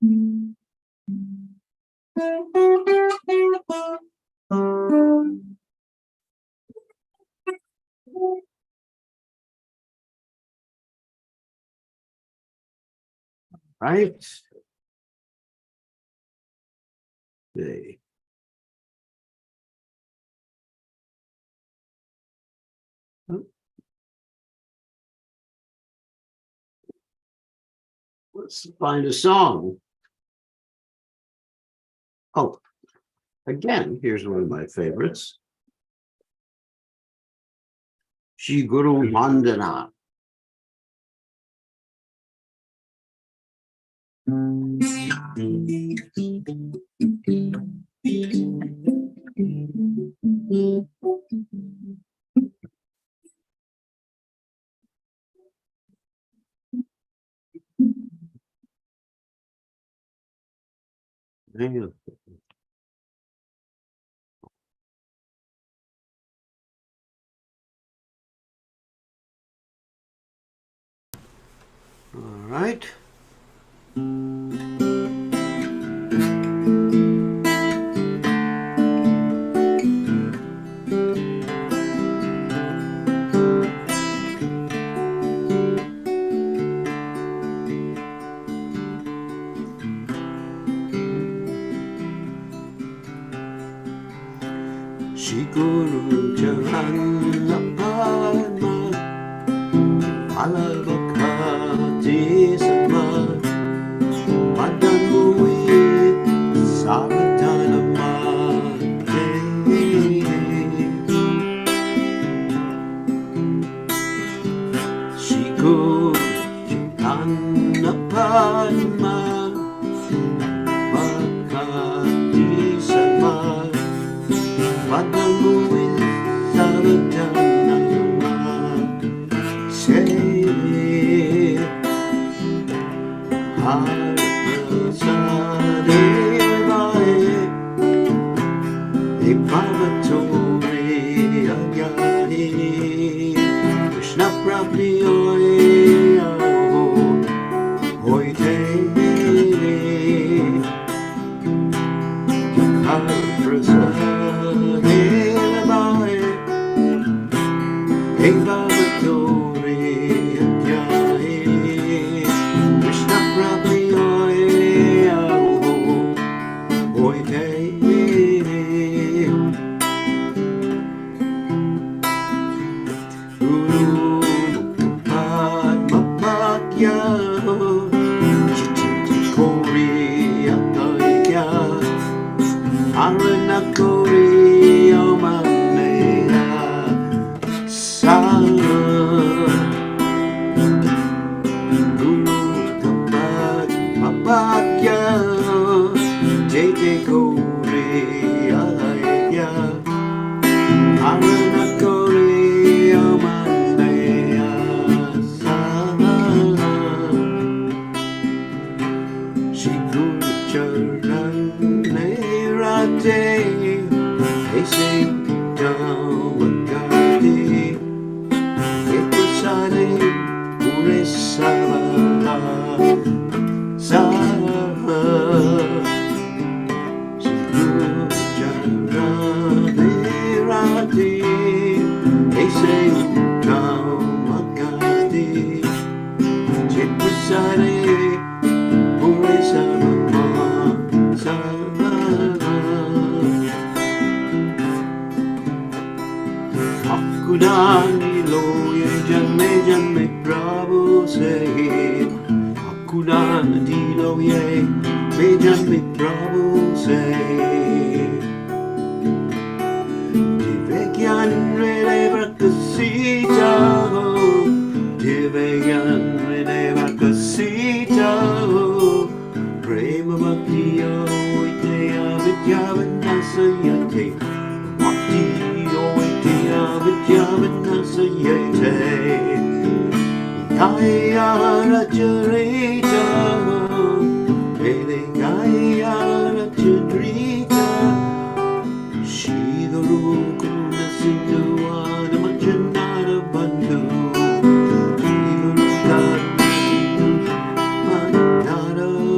Right? Okay. Let's find a song. Oh, again, here's one of my favorites. Shri Guru Vandana. All right. Shri Guru Charana Padma Alavakati Sama Madanui Savatana Mate Shri Guru Charana Padma Vakati Sama Madanui Savatana Mate Krishna Prabhu Hoite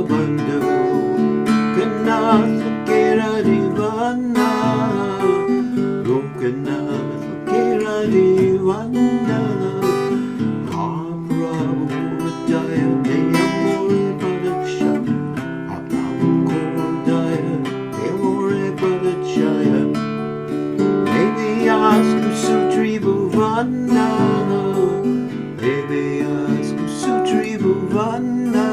Bandhu Bhuvana, Devyas Sutri Bhuvana.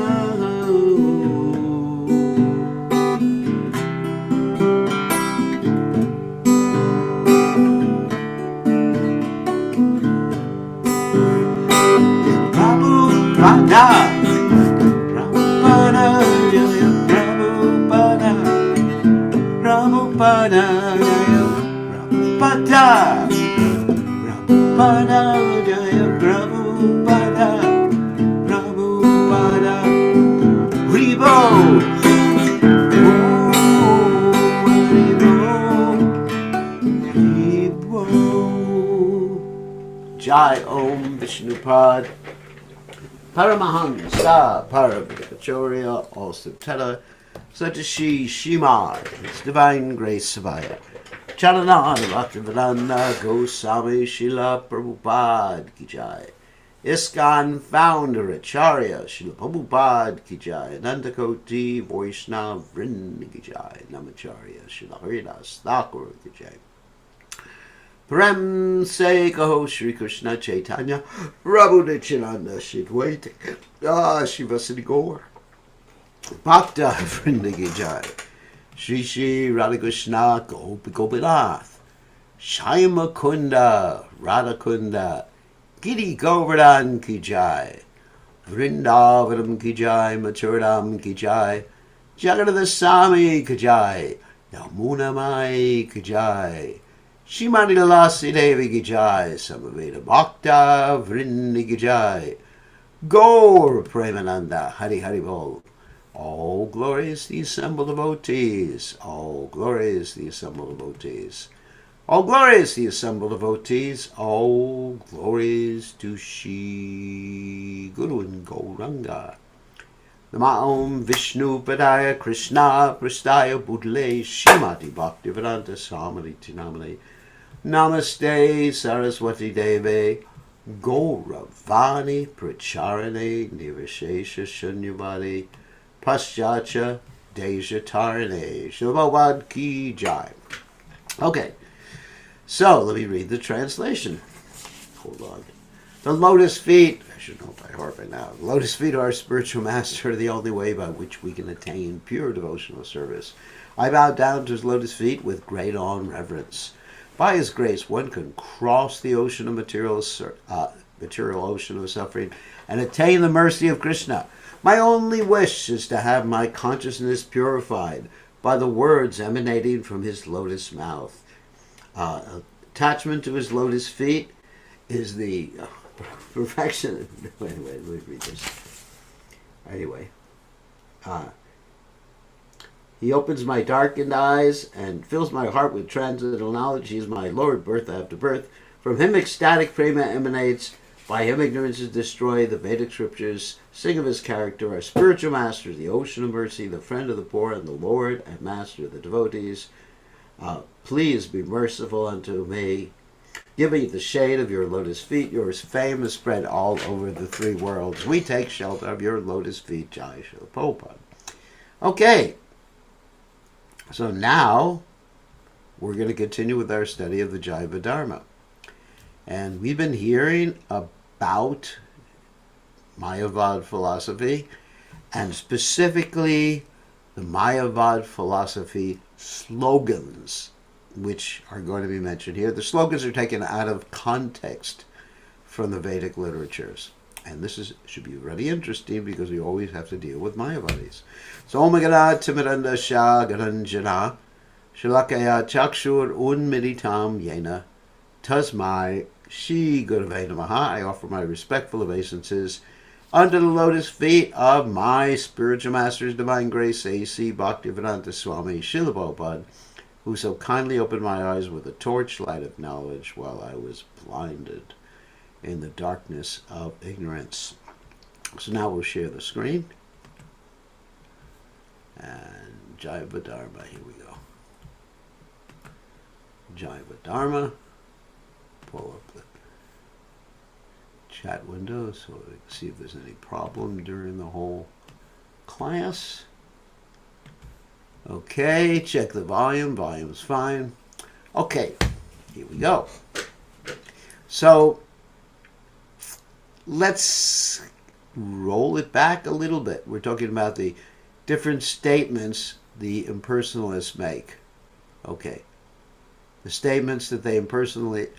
Prabhupada, Prabhupada, Jaya Prabhupada, Prabhupada, Jaya Prabhupada, Prabhupada, Jaya Prabhupada, Prabhupada, Hribo, Hribo, Jai Om Vishnupad. Paramahansa, Parabhacharya, also Teta, Satashi Shimad, His Divine Grace Savaya, Chalananda Bhaktivedanta Goswami Srila Prabhupada Ki Jai, ISKCON Founder Acharya Srila Prabhupada Ki Jai, Nandakoti Vaishnava Vrinda Ki Jai, Namacharya Srila Haridas Thakur Ki Jai. Prem se kaho Shri Krishna Chaitanya Prabhu Nityananda Shidwaita Shivasati Gaur Bhakta Vrinda Ki Jai Shri Shri Radha Krishna Gopinath Shyama Kunda Radha Kunda Giri Govardhan Ki Jai Vrindavanam Ki Jai Mathuram Ki Jai Jagannath Swami Ki Jai Yamuna Mai Ki Jai Shrimati Lalasi Devi Ki Jai, Samaveda Bhakta Vrinda Ki Jai, Gaur Premananda Hari Hari Bol. All glories the assembled devotees, all glories the assembled devotees, all glories the assembled devotees, all glories to Shri Guru and Gauranga. Namah Vishnu Padaya Krishna Prastaya Budle Shrimati Bhaktivedanta Swami Namale. Namaste Saraswati Deve Gauravani Pracharane Nirvishesha Shunyavadi Paschatya Deja Tarane Shilabhavad Ki Jai. Okay, so let me read the translation. Hold on. The lotus feet, I should know by heart by now. The lotus feet of our spiritual master are the only way by which we can attain pure devotional service. I bow down to his lotus feet with great awe and reverence. By his grace, one can cross the ocean of material ocean of suffering and attain the mercy of Krishna. My only wish is to have my consciousness purified by the words emanating from his lotus mouth. Attachment to his lotus feet is the perfection. Wait, let me read this. Anyway. He opens my darkened eyes and fills my heart with transcendental knowledge. He is my Lord, birth after birth. From him ecstatic prema emanates. By him ignorance is destroyed. The Vedic scriptures sing of his character. Our spiritual master, the ocean of mercy, the friend of the poor, and the Lord and master of the devotees. Please be merciful unto me. Give me the shade of your lotus feet. Your fame is spread all over the three worlds. We take shelter of your lotus feet. Jai Srila Prabhupada. Okay. So now we're going to continue with our study of the Jaiva Dharma. And we've been hearing about Mayavad philosophy, and specifically the Mayavad philosophy slogans, which are going to be mentioned here. The slogans are taken out of context from the Vedic literatures. And this should be very interesting because we always have to deal with Mayavadis. So, Omagana Timiranda Shah Garanjana Shalakaya Chakshur Unmiritam Yena Tasmai Shri Gurave Namaha. I offer my respectful obeisances under the lotus feet of my spiritual master's divine grace, A.C. Bhaktivedanta Swami Srila Prabhupada, who so kindly opened my eyes with a torchlight of knowledge while I was blinded in the darkness of ignorance. So now we'll share the screen. And Jaiva Dharma, here we go. Jaiva Dharma. Pull up the chat window so we can see if there's any problem during the whole class. Okay, check the volume. Volume's fine. Okay, here we go. So let's roll it back a little bit. We're talking about the different statements the impersonalists make. Okay. The statements that the impersonalists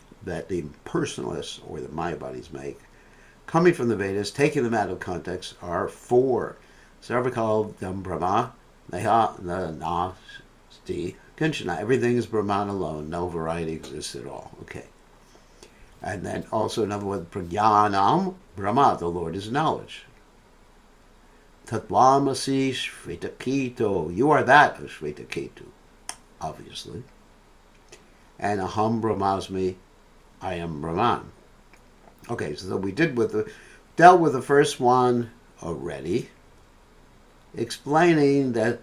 or the Mayavadis make, coming from the Vedas, taking them out of context, are four. Sarvakal Brahma, Neha Nasti Kinchana. Everything is Brahman alone. No variety exists at all. Okay. And then also another one, Prajnanam Brahma, the Lord is knowledge. Tatvamasi Shvetaketu, you are that of Shvetaketu, obviously. And Aham Brahmasmi, I am Brahman. Okay, so we dealt with the first one already, explaining that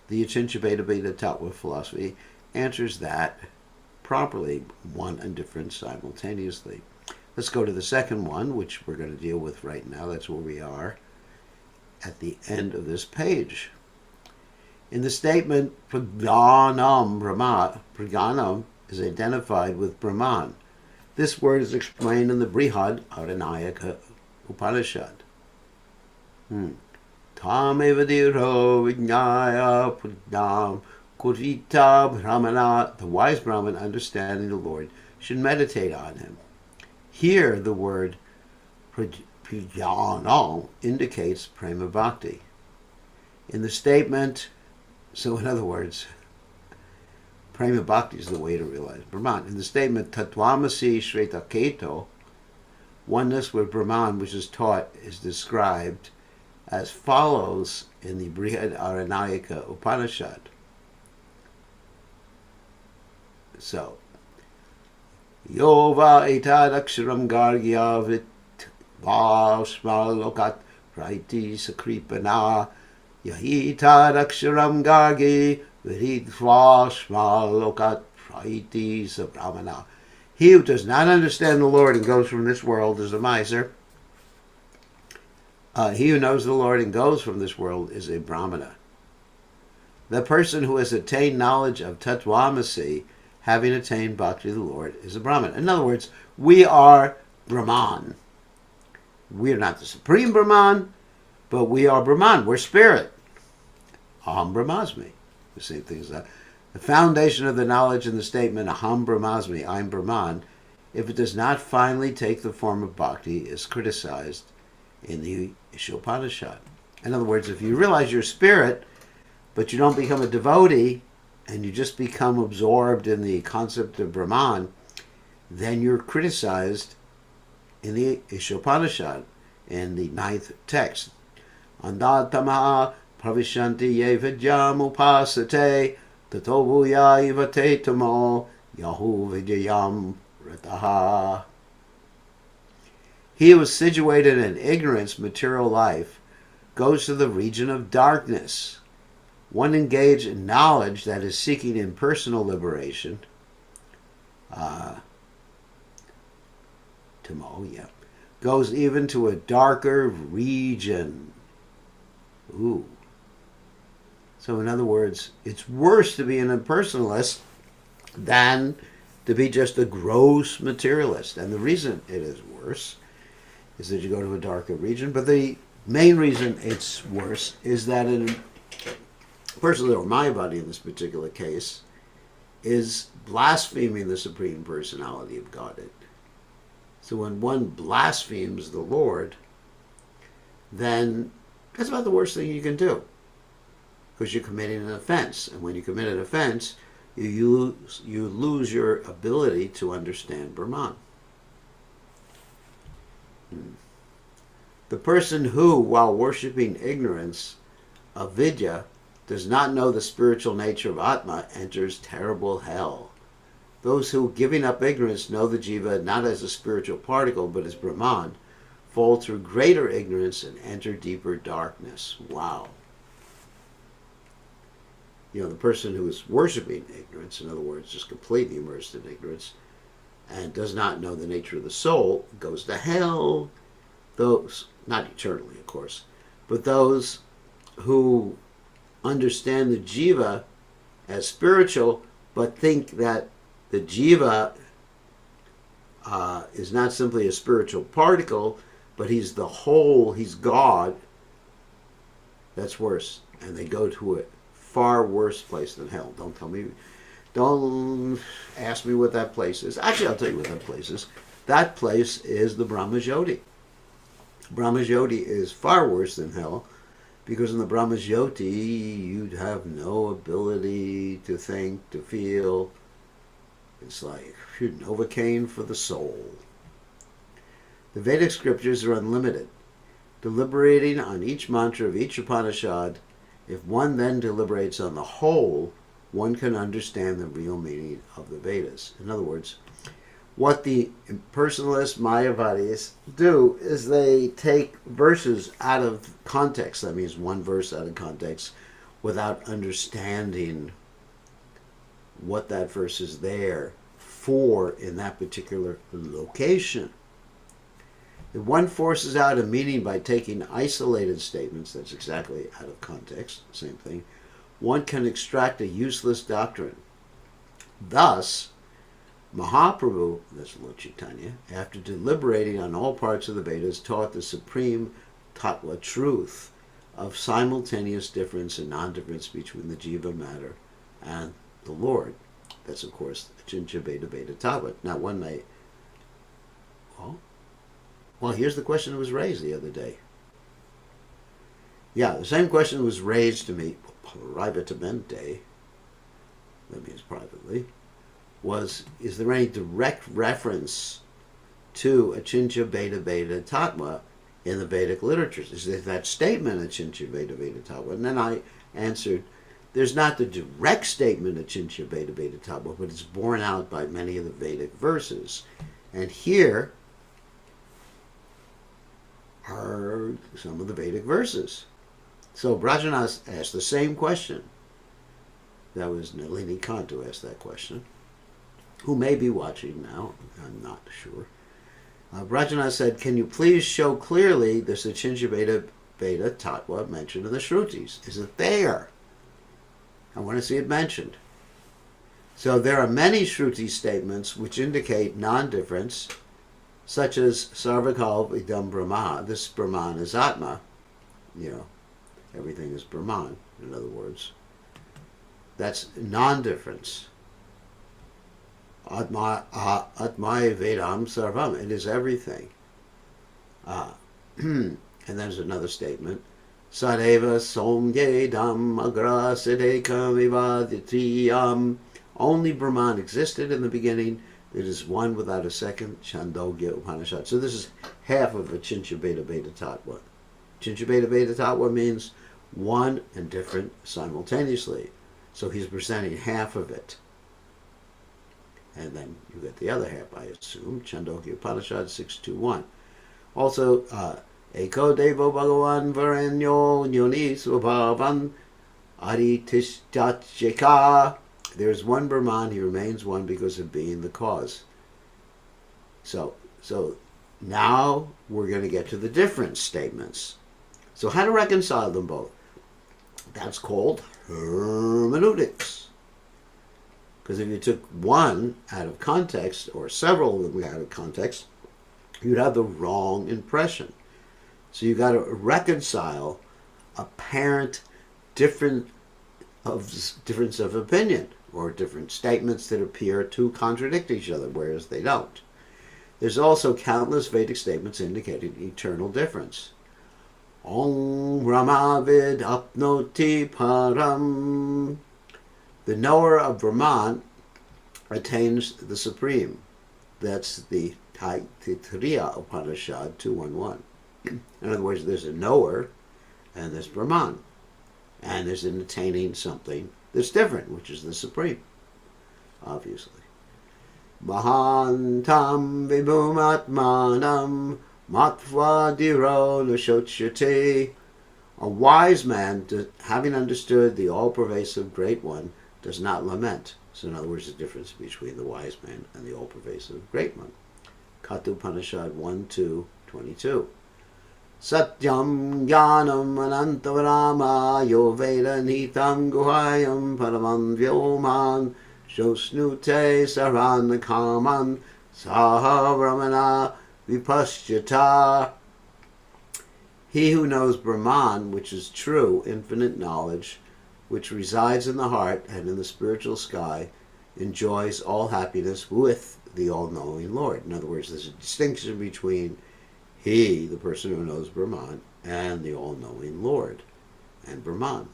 the Achincha Beta Beta Tattva philosophy answers that properly, one and different simultaneously. Let's go to the second one, which we're going to deal with right now. That's where we are at the end of this page. In the statement, Prajnanam Brahma, Prajnanam is identified with Brahman. This word is explained in the Brihad Aranayaka Upanishad. Tameva diro vijnaya prajnam kurita brahmana. The wise Brahman, understanding the Lord, should meditate on him. Here, the word prajnana indicates prema bhakti. In the statement, so in other words, prema bhakti is the way to realize Brahman. In the statement, Tatvamasi Shvetaketu, oneness with Brahman, which is taught, is described as follows in the Brihad Aranayaka Upanishad. So, Yova etad aksharam gargya vit vashmalokat praiti sakripana yahitad aksharam gargi virid vashmalokat praiti sabramana. He who does not understand the Lord and goes from this world is a miser. He who knows the Lord and goes from this world is a brahmana. The person who has attained knowledge of Tatvamasi, having attained bhakti to the Lord, is a brahmana. In other words, we are Brahman. We are not the supreme Brahman, but we are Brahman. We're spirit. Aham Brahmasmi. The same thing as that. The foundation of the knowledge in the statement, Aham Brahmasmi, I'm Brahman, if it does not finally take the form of bhakti, is criticized in the Ishopanishad. In other words, if you realize you're spirit, but you don't become a devotee, and you just become absorbed in the concept of Brahman, then you're criticized in the Ishopanishad, in the 9th text. Andatamaha pravishanti ye vidyam upasate tato vuya ivate tamo yahu vidyam rataha. He who is situated in ignorance, material life, goes to the region of darkness. One engaged in knowledge that is seeking impersonal liberation, goes even to a darker region. Ooh. So in other words, it's worse to be an impersonalist than to be just a gross materialist. And the reason it is worse is that you go to a darker region. But the main reason it's worse is that a person, or my body in this particular case, is blaspheming the Supreme Personality of Godhead. So when one blasphemes the Lord, then that's about the worst thing you can do, because you're committing an offense. And when you commit an offense, you lose your ability to understand Brahman. The person who, while worshipping ignorance, avidya, does not know the spiritual nature of Atma, enters terrible hell. Those who, giving up ignorance, know the Jiva not as a spiritual particle, but as Brahman, fall through greater ignorance and enter deeper darkness. Wow. The person who is worshipping ignorance, in other words, just completely immersed in ignorance, and does not know the nature of the soul, goes to hell. Those, not eternally, of course, but those who understand the Jiva as spiritual, but think that the Jiva is not simply a spiritual particle, but he's the whole, he's God, that's worse. And they go to a far worse place than hell. Don't ask me what that place is. Actually, I'll tell you what that place is. That place is the Brahmajyoti. Brahmajyoti is far worse than hell, because in the Brahmajyoti you'd have no ability to think, to feel. It's like Novocaine for the soul. The Vedic scriptures are unlimited. Deliberating on each mantra of each Upanishad, if one then deliberates on the whole, one can understand the real meaning of the Vedas. In other words, what the impersonalist Mayavadis do is they take verses out of context. That means one verse out of context without understanding what that verse is there for in that particular location. If one forces out a meaning by taking isolated statements, that's exactly out of context, same thing, one can extract a useless doctrine. Thus, Mahaprabhu, that's Lord Chaitanya, after deliberating on all parts of the Vedas, taught the supreme tattva truth of simultaneous difference and non-difference between the jiva matter and the Lord. That's, of course, Achincha Veda Veda Tattva. Now, one may, well, here's the question that was raised the other day. Yeah, the same question was raised to me privatamente, that means privately, was, is there any direct reference to Achincha Veda Veda Tattva in the Vedic literatures? Is there that statement, Achincha Veda Veda Tattva? And then I answered, there's not the direct statement Achincha Veda Veda Tattva, but it's borne out by many of the Vedic verses. And here are some of the Vedic verses. So Brajanath asked the same question. That was Nalini Kant who asked that question, who may be watching now, I'm not sure. Brajanath said, can you please show clearly the Achincha Veda Veda Tattva mentioned in the Shrutis? Is it there? I want to see it mentioned. So there are many Shruti statements which indicate non-difference, such as Sarvakal Idam Brahma, this Brahman is Atma, everything is Brahman, in other words. That's non-difference. Atma Vedam Sarvam, it is everything. And there's another statement. Sadeva Somyedam Agra Sidekam Ivaditiyam. Only Brahman existed in the beginning. It is one without a second. Chandogya Upanishad. So this is half of Achincha Veda Veda Tattva. Achincha Veda Veda Tattva means one and different simultaneously. So he's presenting half of it. And then you get the other half, I assume. Chandogya Upanishad 621. Also, Eko Devo Bhagavan Varenyo Nyoni Svabhavan Aritishtatcheka. There's one Brahman, he remains one because of being the cause. So now we're going to get to the difference statements. So how to reconcile them both? That's called hermeneutics. Because if you took one out of context, or several of them out of context, you'd have the wrong impression. So you've got to reconcile apparent difference of opinion, or different statements that appear to contradict each other, whereas they don't. There's also countless Vedic statements indicating eternal difference. Om Brahmavid apnoti param. The knower of Brahman attains the supreme. That's the Taittiriya Upanishad 211. In other words, there's a knower and there's Brahman. And there's an attaining something that's different, which is the supreme, obviously. Mahantam vibhumatmanam matva diro nashochyate. A wise man, having understood the all-pervasive great one, does not lament. So in other words, the difference between the wise man and the all-pervasive great one. Kathopanishad 1:2-22. Satyam jnanam anantavarama yo veda nitam guhayam paramam vyoman shosnute sarana kaman Saha Brahmana Vipashyata. He who knows Brahman, which is true, infinite knowledge, which resides in the heart and in the spiritual sky, enjoys all happiness with the all-knowing Lord. In other words, there's a distinction between he, the person who knows Brahman, and the all-knowing Lord and Brahman.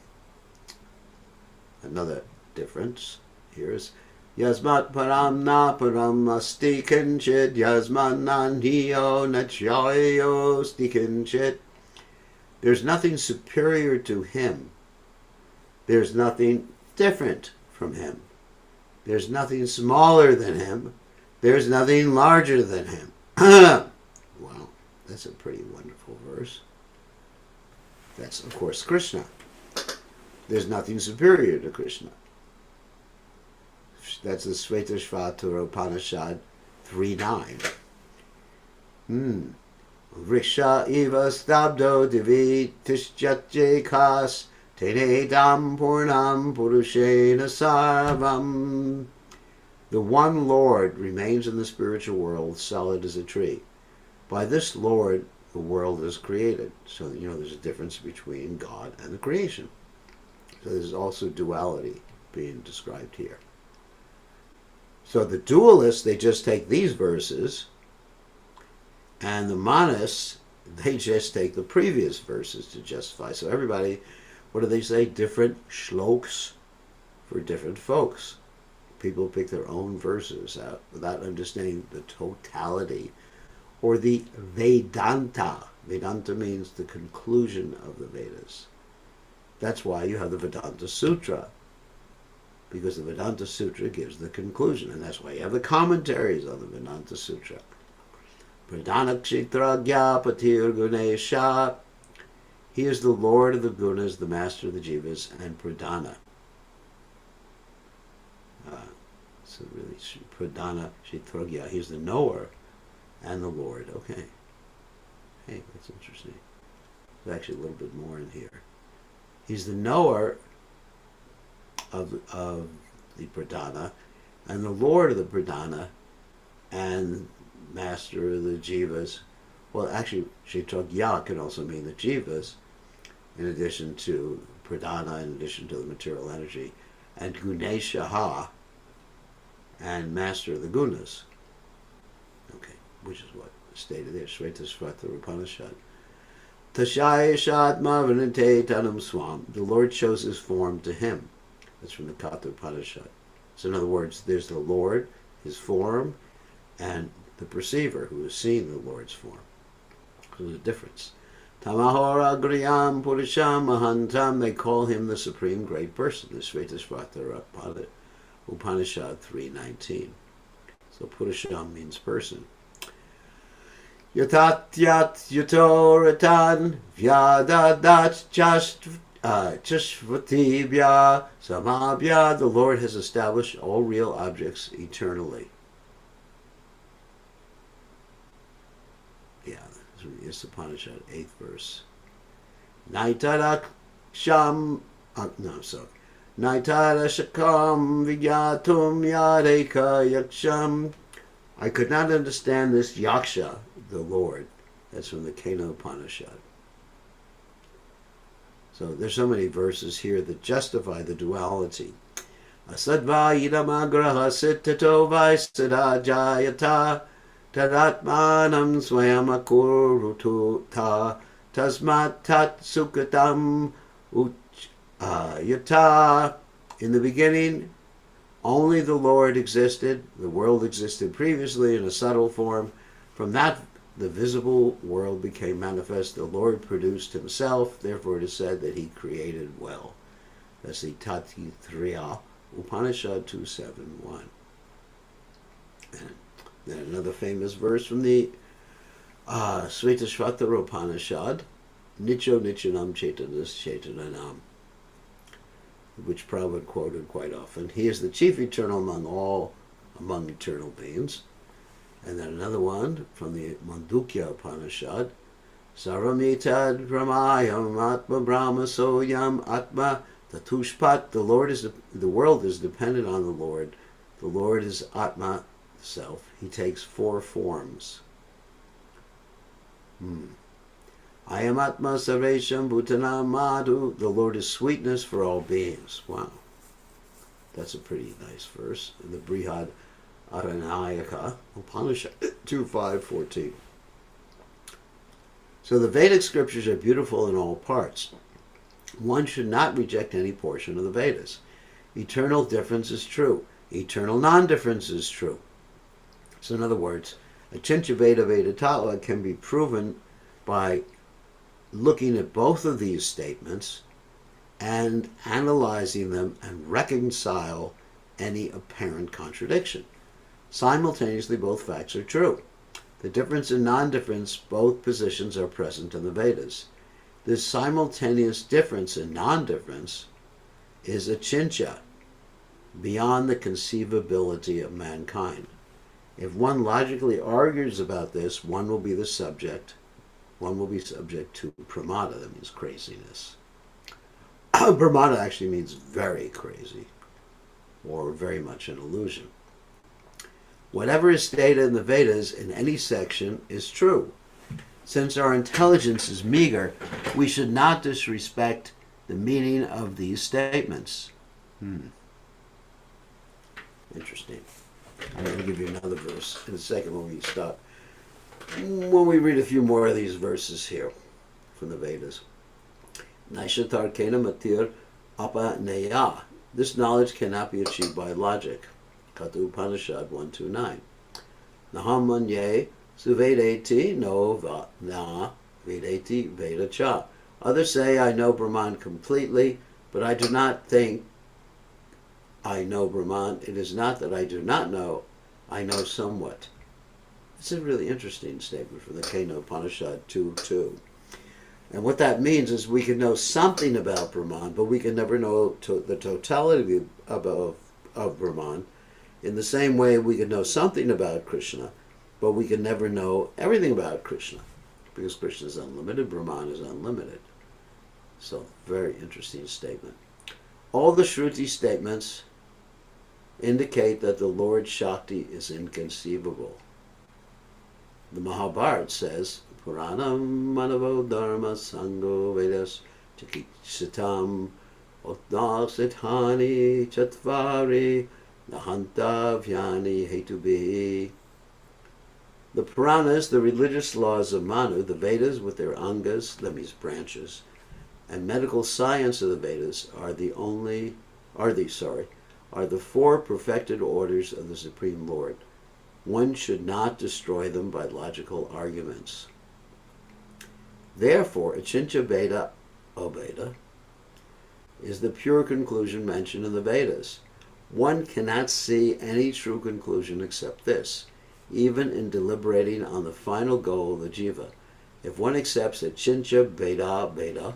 Another difference here is Yasmat param na param asti kinchit yasman nanhiyo nachayo sti kinchit. There's nothing superior to him. There's nothing different from him. There's nothing smaller than him. There's nothing larger than him. Wow, that's a pretty wonderful verse. That's, of course, Krishna. There's nothing superior to Krishna. That's the Shvetashvatara Upanishad 3.9. Vriksha eva stabdo divi tishjatje kas tenedam purnam purushena sarvam. The one Lord remains in the spiritual world solid as a tree. By this Lord, the world is created. So, there's a difference between God and the creation. So there's also duality being described here. So the dualists, they just take these verses, and the monists, they just take the previous verses to justify. So everybody, what do they say? Different shloks for different folks. People pick their own verses out without understanding the totality or the Vedanta. Vedanta means the conclusion of the Vedas. That's why you have the Vedanta Sutra, because the Vedanta Sutra gives the conclusion, and that's why you have the commentaries on the Vedanta Sutra. Pradana Kshetragya Patir Gunesha. He is the Lord of the Gunas, the Master of the Jivas, and Pradana. So really, Pradana Kshetragya. He's the knower and the Lord. Okay. Hey, that's interesting. There's actually a little bit more in here. He's the knower of the Pradana, and the Lord of the Pradana, and Master of the Jivas. Well, actually, Kshetragya can also mean the Jivas, in addition to Pradana, in addition to the material energy, and Guneshaha, and Master of the Gunas. Okay, which is what stated there, Shvetashvatara Upanishad. Tashayashat Mavanante Tanam Swam. The Lord shows his form to him. That's from the Katha Upanishad. So in other words, there's the Lord, his form, and the perceiver who has seen the Lord's form. So there's a difference. Tamahora Griyam Purisham Mahantam. They call him the Supreme Great Person, the Shvetashvatara Upanishad 3.19. So Purisham means person. Yatatyat Yatoratan Vyadadat Chashvatibya Samabhya. The Lord has established all real objects eternally. Yeah, it's Upanishad, 8th verse. Naitarak Sham. Naitarashakam Vigyatum Yadeka Yaksham. I could not understand this Yaksha, the Lord. That's from the Kena Upanishad. So there's so many verses here that justify the duality. Asadva idamagraha sittato vaisada jayata tadatmanam swayamakurutu ta tasmat tat sukatam yata. In the beginning, only the Lord existed. The world existed previously in a subtle form. From that, the visible world became manifest. The Lord produced himself. Therefore, it is said that he created well. That's the Tatitriya Upanishad 2.7.1. And then another famous verse from the Shvetashvatara Upanishad, Nicho Nichanam Chaitanas Chaitananam, which Prabhupada quoted quite often. He is the chief eternal among eternal beings. And then another one from the Mandukya Upanishad, Saramitad Brahmayam Atma Brahma Soyam Atma Tatushpat. The world is dependent on the Lord. The Lord is Atma, self, he takes four forms. I am Atma Sarvesham Bhutana Madhu. The Lord is sweetness for all beings. Wow. That's a pretty nice verse in the Brihad Aranayaka Upanishad 2.5.14. So the Vedic scriptures are beautiful in all parts. One should not reject any portion of the Vedas. Eternal difference is true. Eternal non-difference is true. So in other words, Achintya Veda Veda Tattva can be proven by looking at both of these statements and analyzing them and reconcile any apparent contradiction. Simultaneously, both facts are true. The difference and non-difference, both positions are present in the Vedas. This simultaneous difference and non-difference is achintya, beyond the conceivability of mankind. If one logically argues about this, one will be subject to pramada, that means craziness. Pramada actually means very crazy, or very much an illusion. Whatever is stated in the Vedas in any section is true. Since our intelligence is meager, we should not disrespect the meaning of these statements. Interesting. I'm going to give you another verse in a second when we stop. When we read a few more of these verses here from the Vedas. Naishatar kena matir apa neya. This knowledge cannot be achieved by logic. Katu Upanishad 129. Nahamanye suvedeti no na vedeti veda cha. Others say, I know Brahman completely, but I do not think I know Brahman. It is not that I do not know, I know somewhat. It's a really interesting statement from the Kena Upanishad 2.2. And what that means is we can know something about Brahman, but we can never know the totality of Brahman. In the same way, we can know something about Krishna, but we can never know everything about Krishna, because Krishna is unlimited, Brahman is unlimited. So, very interesting statement. All the Shruti statements indicate that the Lord Shakti is inconceivable. The Mahabharata says, Puranam Manavo Dharma Sango Vedas Chikitsitam Otnasithani Chatvari Nahanta Vyani Hetubihi. The Puranas, the religious laws of Manu, the Vedas with their Angas, that means branches, and medical science of the Vedas are the four perfected orders of the Supreme Lord. One should not destroy them by logical arguments. Therefore, Achintya Veda Abheda is the pure conclusion mentioned in the Vedas. One cannot see any true conclusion except this, even in deliberating on the final goal of the jiva. If one accepts Achintya Veda Abheda,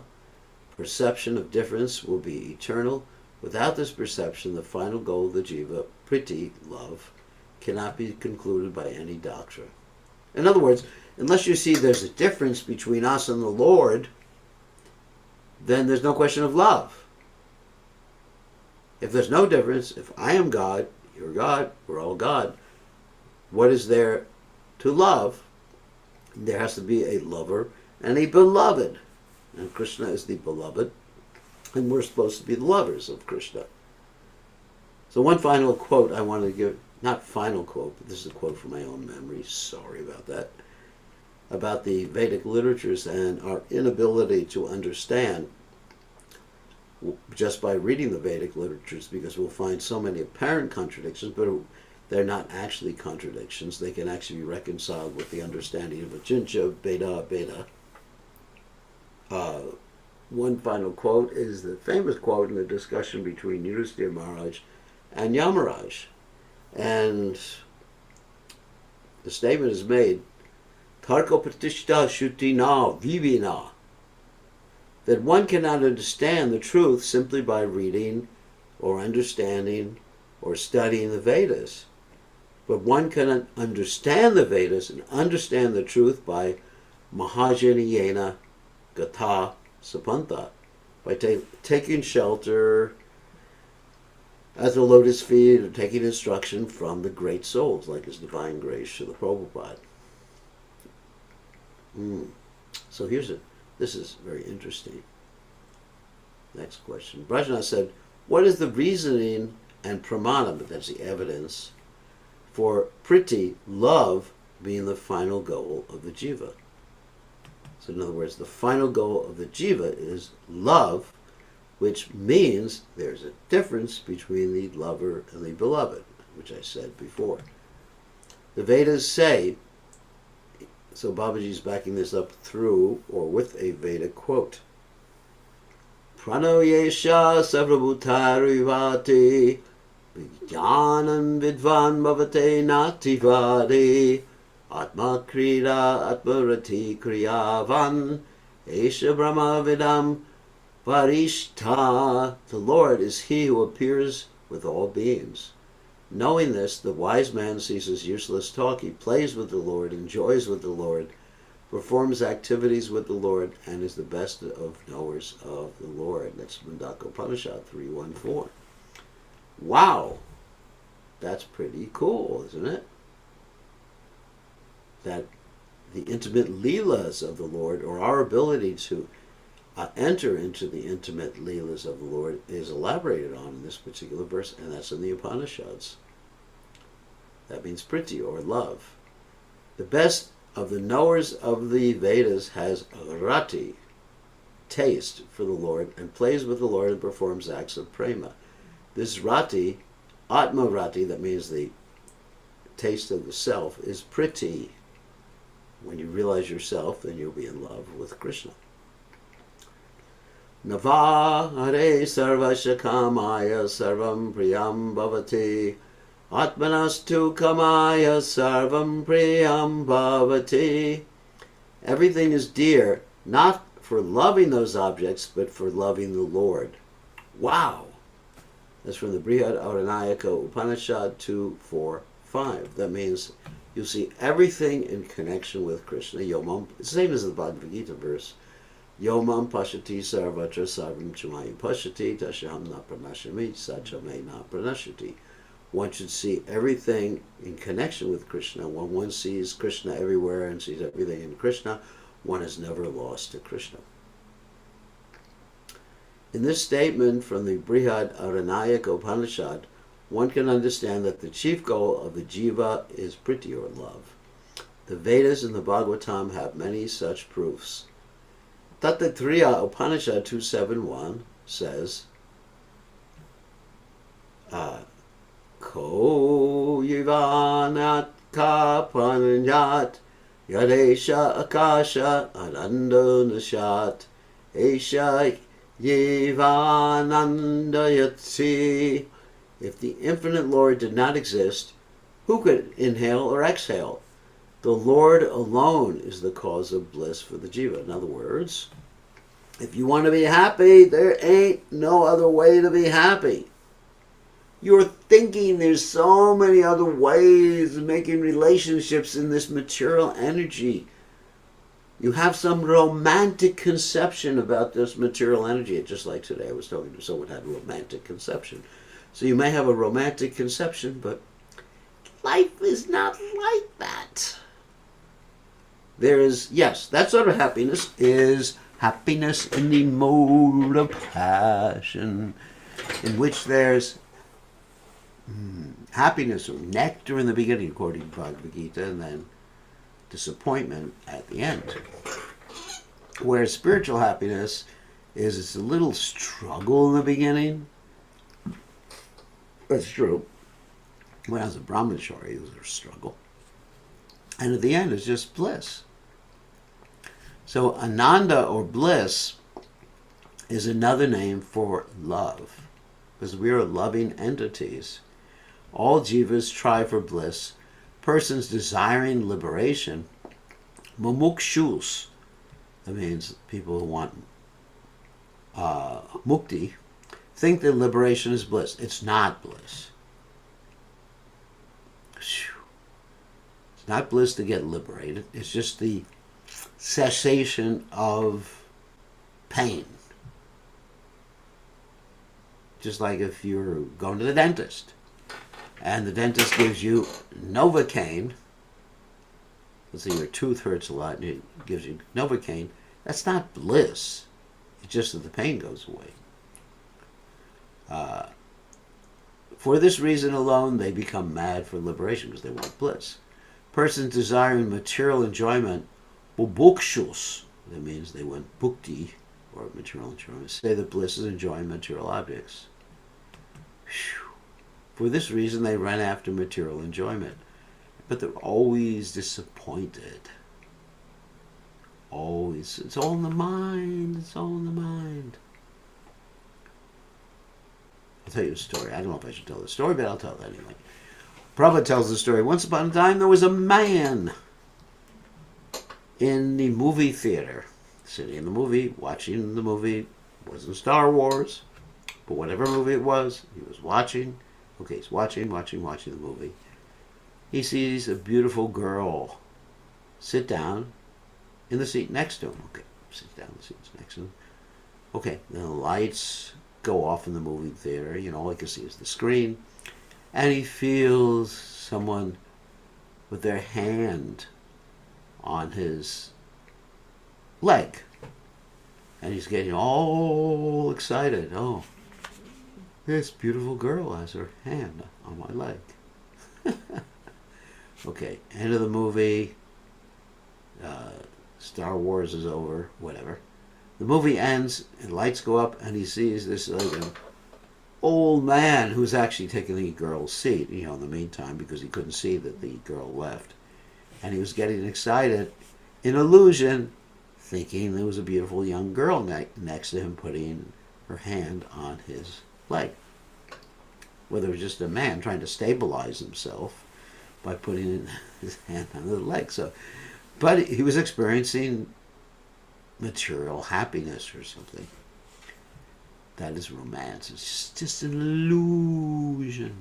perception of difference will be eternal. Without this perception, the final goal of the jiva, priti, love, cannot be concluded by any doctrine. In other words, unless you see there's a difference between us and the Lord, then there's no question of love. If there's no difference, if I am God, you're God, we're all God, what is there to love? There has to be a lover and a beloved. And Krishna is the beloved, and we're supposed to be the lovers of Krishna. So one final quote I wanted to give, not final quote, but this is a quote from my own memory, sorry about that, about the Vedic literatures and our inability to understand just by reading the Vedic literatures, because we'll find so many apparent contradictions, but they're not actually contradictions. They can actually be reconciled with the understanding of Achintya Veda Abheda. One final quote is the famous quote in the discussion between Yudhisthira Maharaj and Yamaraj. And the statement is made, Tarko Pratishta Shuti Na Vivina, that one cannot understand the truth simply by reading or understanding or studying the Vedas. But one can understand the Vedas and understand the truth by Mahajaniyena Gata Sapanta, by taking shelter at the lotus feet or taking instruction from the great souls, like His Divine Grace Srila Prabhupada. So this is very interesting. Next question. Brajna said, what is the reasoning and pramana, but that's the evidence, for priti, love, being the final goal of the jiva? So in other words, the final goal of the jiva is love, which means there's a difference between the lover and the beloved, which I said before. The Vedas say, so Babaji's backing this up through or with a Veda quote, Prano yesha sarvabhutarivati vijnanam vidvan bhavate nativadi atma krida atmarati kriyavan esha brahma vidam varishta. The Lord is He who appears with all beings. Knowing this, the wise man ceases useless talk. He plays with the Lord, enjoys with the Lord, performs activities with the Lord, and is the best of knowers of the Lord. That's Mundaka Upanishad 3.1.4. Wow! That's pretty cool, isn't it? That the intimate leelas of the Lord, or our ability to enter into the intimate leelas of the Lord, is elaborated on in this particular verse, and that's in the Upanishads. That means priti, or love. The best of the knowers of the Vedas has rati, taste for the Lord, and plays with the Lord and performs acts of prema. This rati, atma rati, that means the taste of the self, is priti. When you realize yourself, then you'll be in love with Krishna. Nava hare sarvasya kamaya sarvam priyam bhavati atmanastu kamaya sarvam priyam bhavati. Everything is dear, not for loving those objects, but for loving the Lord. Wow! That's from the Brihad Aranayaka Upanishad 2.4.5. That means you'll see everything in connection with Krishna. Yomam, it's the same as the Bhagavad Gita verse. Yomam pashati sarvatra sarvam chumayim pashati tashaham na pranashami sachame na pranashati. One should see everything in connection with Krishna. When one sees Krishna everywhere and sees everything in Krishna, one is never lost to Krishna. In this statement from the Brihad Aranayaka Upanishad, one can understand that the chief goal of the jiva is priti, or love. The Vedas and the Bhagavatam have many such proofs. Tattatriya Upanishad 2.7.1 says, Ko yivanat ka pranayat yadesha akasha ananda nashat esha yivananda yatsi. If the infinite Lord did not exist, who could inhale or exhale? The Lord alone is the cause of bliss for the jiva. In other words, if you want to be happy, there ain't no other way to be happy. You're thinking there's so many other ways of making relationships in this material energy. You have some romantic conception about this material energy. Just like today I was talking to someone who had a romantic conception. So you may have a romantic conception, but life is not like that. There is, yes, that sort of happiness is happiness in the mode of passion, in which there's happiness or nectar in the beginning, according to Bhagavad Gita, and then disappointment at the end. Whereas spiritual happiness is it's a little struggle in the beginning. That's true. When I was a brahmachari, it was a struggle. And at the end, it's just bliss. So ananda, or bliss, is another name for love, because we are loving entities. All jivas strive for bliss. Persons desiring liberation, mumukshus, that means people who want mukti, think that liberation is bliss. It's not bliss. It's not bliss to get liberated. It's just the cessation of pain. Just like if you're going to the dentist and the dentist gives you Novocaine. Let's say your tooth hurts a lot and it gives you Novocaine. That's not bliss. It's just that the pain goes away. For this reason alone, they become mad for liberation because they want bliss. Persons desiring material enjoyment, bukshus, that means they want bukti, or material enjoyment, say that bliss is enjoying material objects. Whew. For this reason, they run after material enjoyment, but they're always disappointed. Always. It's all in the mind. It's all in the mind. I'll tell you a story. I don't know if I should tell the story, but I'll tell it anyway. Prabhupada tells the story. Once upon a time, there was a man in the movie theater, sitting in the movie, watching the movie. It wasn't Star Wars, but whatever movie it was, he was watching. Okay, he's watching the movie. He sees a beautiful girl sit down in the seat next to him. Okay, sit down in the seat next to him. Okay, then the lights go off in the movie theater. You know, all I can see is the screen. And he feels someone with their hand on his leg. And he's getting all excited. Oh, this beautiful girl has her hand on my leg. Okay, end of the movie. Star Wars is over, whatever. The movie ends and lights go up and he sees this old man who's actually taking the girl's seat, you know, in the meantime, because he couldn't see that the girl left. And he was getting excited, in illusion, thinking there was a beautiful young girl next to him putting her hand on his leg. Whether it was just a man trying to stabilize himself by putting his hand on the leg. But he was experiencing material happiness or something. That is romance. It's just an illusion.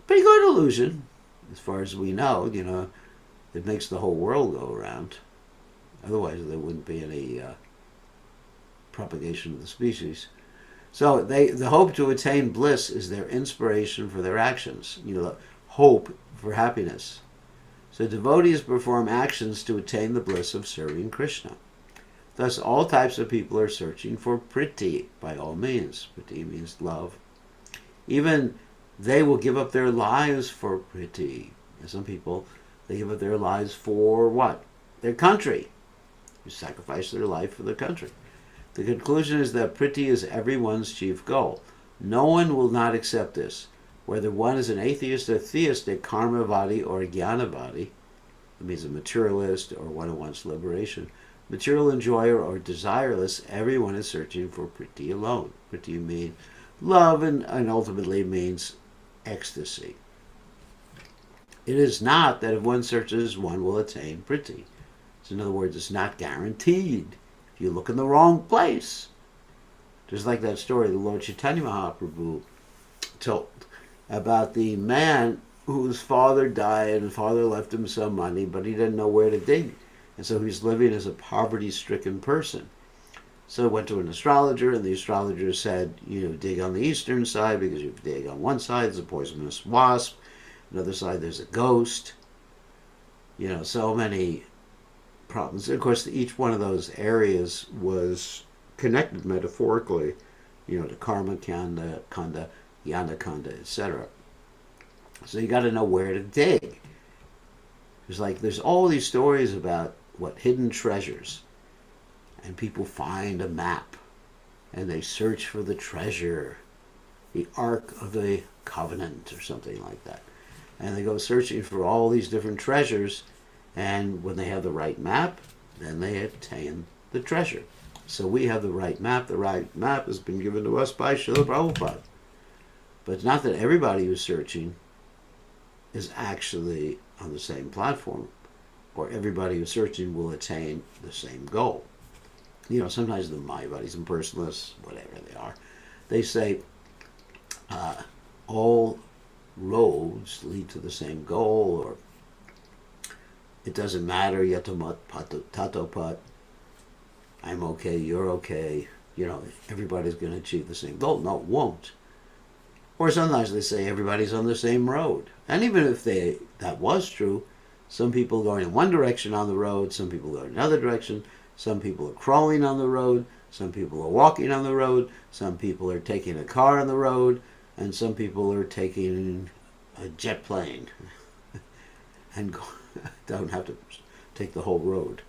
Pretty good illusion, as far as we know. You know, it makes the whole world go around. Otherwise, there wouldn't be any propagation of the species. So the hope to attain bliss is their inspiration for their actions. You know, hope for happiness. So devotees perform actions to attain the bliss of serving Krishna. Thus, all types of people are searching for priti by all means. Priti means love. Even they will give up their lives for priti. Some people, they give up their lives for what? Their country. They sacrifice their life for their country. The conclusion is that priti is everyone's chief goal. No one will not accept this. Whether one is an atheist or theistic, karmavadi or jnanavadi, it means a materialist or one who wants liberation, material enjoyer or desireless, everyone is searching for priti alone. Priti means love and ultimately means ecstasy. It is not that if one searches, one will attain priti. So in other words, it's not guaranteed. If you look in the wrong place. Just like that story the Lord Chaitanya Mahaprabhu told about the man whose father died and father left him some money, but he didn't know where to dig. And so he's living as a poverty-stricken person. So he went to an astrologer, and the astrologer said, you know, dig on the eastern side, because if you dig on one side, there's a poisonous wasp. Another side, there's a ghost. You know, so many problems. Of course, each one of those areas was connected metaphorically, you know, to karma, kanda, jnana kanda, etc. So you got to know where to dig. There's all these stories about what hidden treasures, and people find a map and they search for the treasure, the Ark of the Covenant or something like that, and they go searching for all these different treasures, and when they have the right map, then they attain the treasure. So we have the right map. The right map has been given to us by Srila Prabhupada. But it's not that everybody who's searching is actually on the same platform, or everybody who's searching will attain the same goal. You know, sometimes the Mayavadis and personalists, whatever they are, they say all roads lead to the same goal, or it doesn't matter, yatamat tatopat, I'm okay, you're okay, everybody's going to achieve the same goal. No, it won't. Or sometimes they say everybody's on the same road. And even if that was true, some people are going in one direction on the road, some people go in another direction, some people are crawling on the road, some people are walking on the road, some people are taking a car on the road, and some people are taking a jet plane and don't have to take the whole road.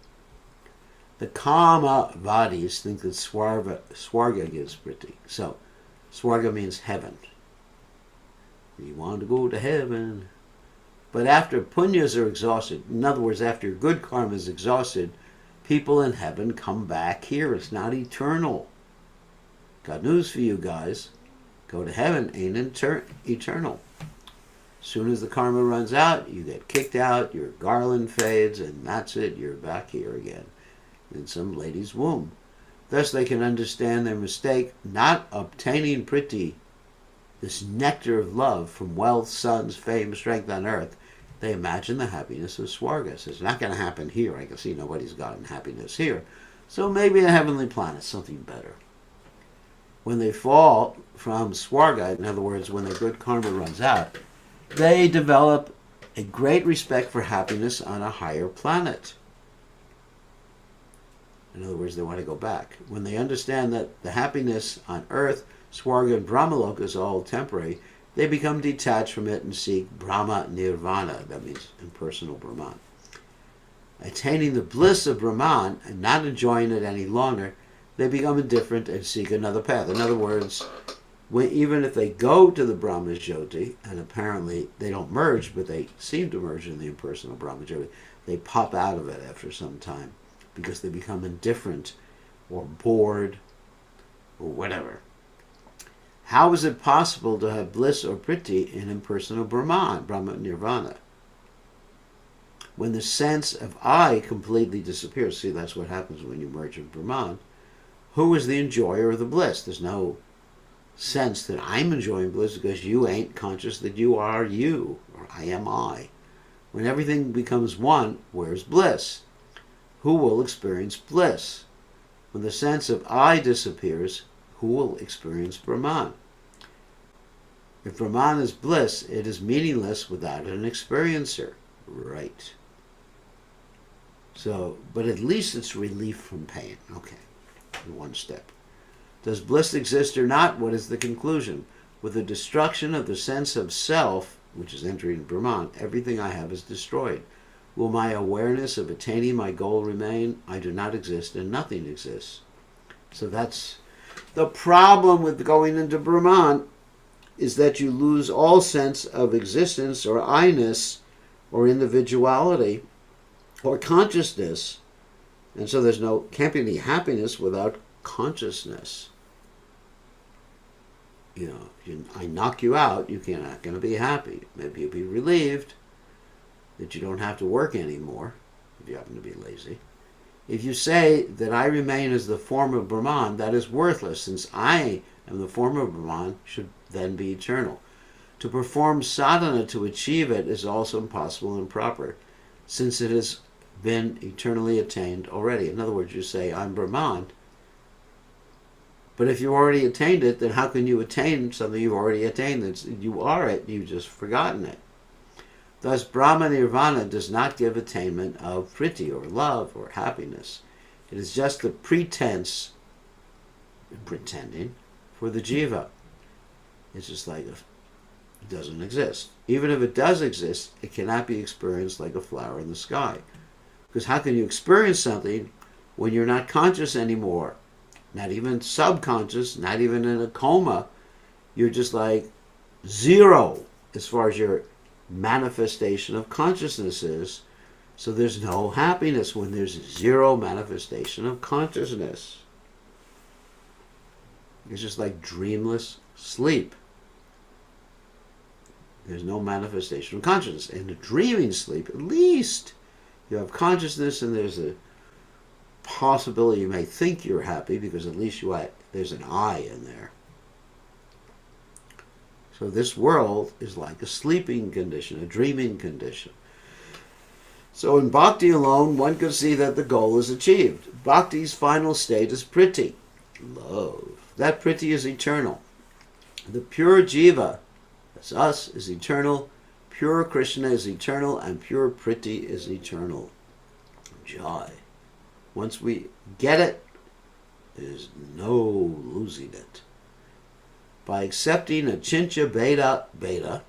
The Kamavadis think that Swarga gives Priti. So, Swarga means heaven. You want to go to heaven. But after punyas are exhausted, in other words, after good karma is exhausted, people in heaven come back here. It's not eternal. Got news for you guys. Go to heaven ain't eternal. As soon as the karma runs out, you get kicked out, your garland fades, and that's it. You're back here again in some lady's womb. Thus they can understand their mistake, not obtaining Priti, this nectar of love from wealth, sons, fame, strength on earth. They imagine the happiness of Swarga. So it's not going to happen here. I can see nobody's gotten happiness here. So maybe a heavenly planet, something better. When they fall from Swarga, in other words, when their good karma runs out, they develop a great respect for happiness on a higher planet. In other words, they want to go back. When they understand that the happiness on earth, Swarga and Brahmaloka is all temporary, they become detached from it and seek Brahma Nirvana, that means impersonal Brahman. Attaining the bliss of Brahman and not enjoying it any longer, they become indifferent and seek another path. In other words, even if they go to the Brahma Jyoti, and apparently they don't merge, but they seem to merge in the impersonal Brahma Jyoti, they pop out of it after some time because they become indifferent or bored or whatever. How is it possible to have bliss or Priti in impersonal Brahman, Brahma Nirvana? When the sense of I completely disappears, see, that's what happens when you merge with Brahman. Who is the enjoyer of the bliss? There's no sense that I'm enjoying bliss because you ain't conscious that you are you, or I am I. When everything becomes one, where's bliss? Who will experience bliss? When the sense of I disappears, who will experience Brahman? If Brahman is bliss, it is meaningless without an experiencer. Right. So, but at least it's relief from pain. Okay, in one step. Does bliss exist or not? What is the conclusion? With the destruction of the sense of self, which is entering Brahman, everything I have is destroyed. Will my awareness of attaining my goal remain? I do not exist and nothing exists. So that's the problem with going into Brahman, is that you lose all sense of existence or I-ness or individuality or consciousness. And so can't be any happiness without consciousness. If I knock you out, you're not going to be happy. Maybe you'll be relieved that you don't have to work anymore, if you happen to be lazy. If you say that I remain as the form of Brahman, that is worthless, since I am the form of Brahman, should then be eternal. To perform sadhana to achieve it is also impossible and improper, since it has been eternally attained already. In other words, you say, I'm Brahman, but if you already attained it, then how can you attain something you've already attained? You are it, you've just forgotten it. Thus, Brahma Nirvana does not give attainment of Priti, or love, or happiness. It is just the pretense, pretending, for the jiva. It's just like it doesn't exist. Even if it does exist, it cannot be experienced like a flower in the sky. Because how can you experience something when you're not conscious anymore? Not even subconscious, not even in a coma. You're just like zero as far as your manifestation of consciousness is. So there's no happiness when there's zero manifestation of consciousness. It's just like dreamless sleep. There's no manifestation of consciousness. In the dreaming sleep, at least you have consciousness, and there's a possibility you may think you're happy because at least there's an I in there. So this world is like a sleeping condition, a dreaming condition. So in bhakti alone, one could see that the goal is achieved. Bhakti's final state is Priti. love. That Priti is eternal. The pure Jiva, that's us, is eternal. Pure Krishna is eternal, and pure Priti is eternal. Joy. Once we get it, there's no losing it. By accepting Achincha Beta,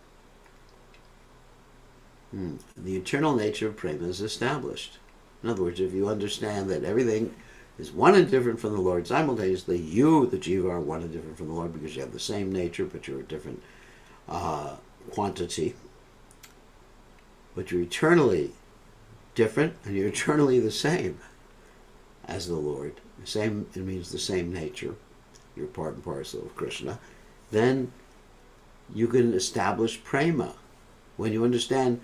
the eternal nature of prema is established. In other words, if you understand that everything is one and different from the Lord simultaneously, you, the Jiva, are one and different from the Lord because you have the same nature, but you're a different quantity. But you're eternally different, and you're eternally the same as the Lord. Same, it means the same nature. You're part and parcel of Krishna. Then you can establish prema. When you understand,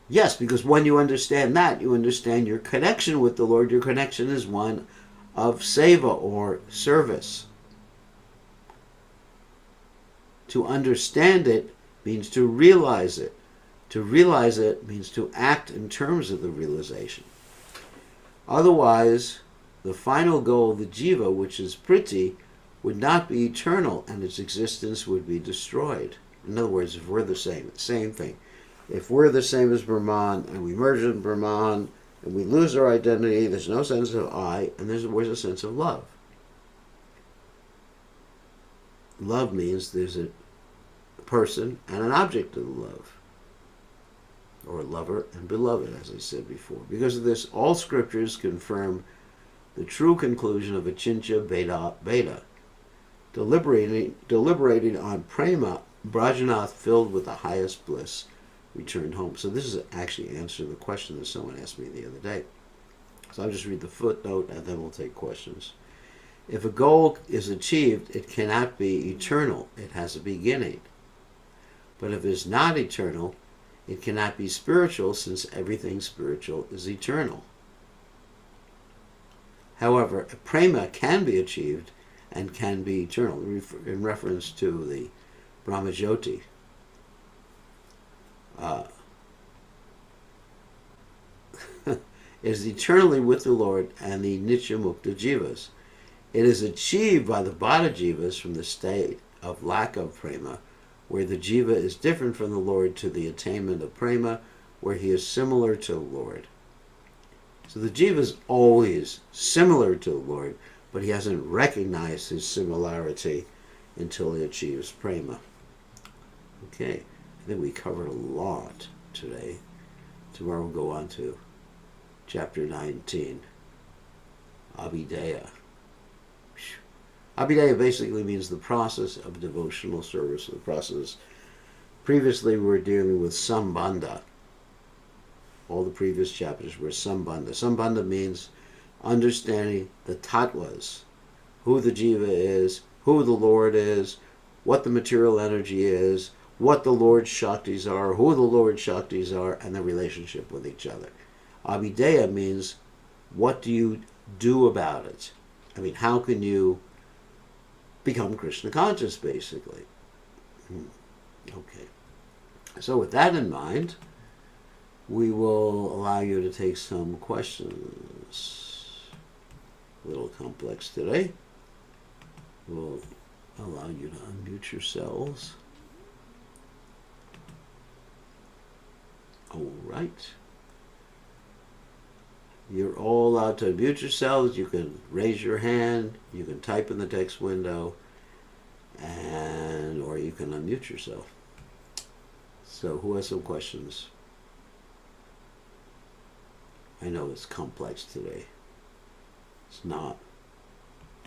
yes, because when you understand that, you understand your connection with the Lord. Your connection is one of seva, or service. To understand it means to realize it. To realize it means to act in terms of the realization. Otherwise, the final goal of the jiva, which is priti, would not be eternal, and its existence would be destroyed. In other words, if we're the same thing. If we're the same as Brahman, and we merge in Brahman, and we lose our identity, there's no sense of I, and there's always a sense of love. Love means there's a person and an object of love, or lover and beloved, as I said before. Because of this, all scriptures confirm the true conclusion of Achincha Beta. Deliberating on prema, Brajanath, filled with the highest bliss, returned home. So this is actually answering the question that someone asked me the other day. So I'll just read the footnote and then we'll take questions. If a goal is achieved, it cannot be eternal. It has a beginning. But if it is not eternal, it cannot be spiritual, since everything spiritual is eternal. However, prema can be achieved and can be eternal, in reference to the Brahmajyoti. Is eternally with the Lord and the Nitya Mukta Jivas. It is achieved by the Bada Jivas from the state of lack of prema, where the Jiva is different from the Lord, to the attainment of prema, where he is similar to the Lord. So the Jiva is always similar to the Lord, but he hasn't recognized his similarity until he achieves prema. Okay, I think we covered a lot today. Tomorrow we'll go on to chapter 19, Abhideya. Abhideya basically means the process of devotional service. The process. Previously we were dealing with Sambandha. All the previous chapters were Sambandha. Sambandha means understanding the tattvas, who the jiva is, who the Lord is, what the material energy is, what the Lord's Shaktis are, who the Lord's Shaktis are, and the relationship with each other. Abhideya means, what do you do about it? I mean, how can you become Krishna conscious, basically? Okay. So with that in mind, we will allow you to take some questions. A little complex today. We'll allow you to unmute yourselves. All right. You're all allowed to unmute yourselves. You can raise your hand. You can type in the text window, or you can unmute yourself. So who has some questions? I know it's complex today. It's not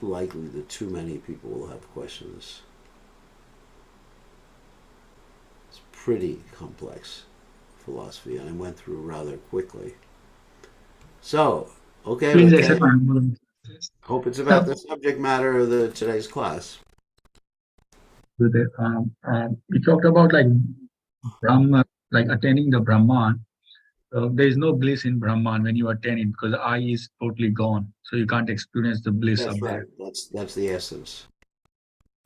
likely that too many people will have questions. It's pretty complex philosophy, and I went through rather quickly. So, okay, hope it's about the subject matter of today's class. We talked about like Brahma, like attaining the Brahman. There is no bliss in Brahman when you attain it, because the I is totally gone, so you can't experience the bliss. That's of right. that. That's the essence.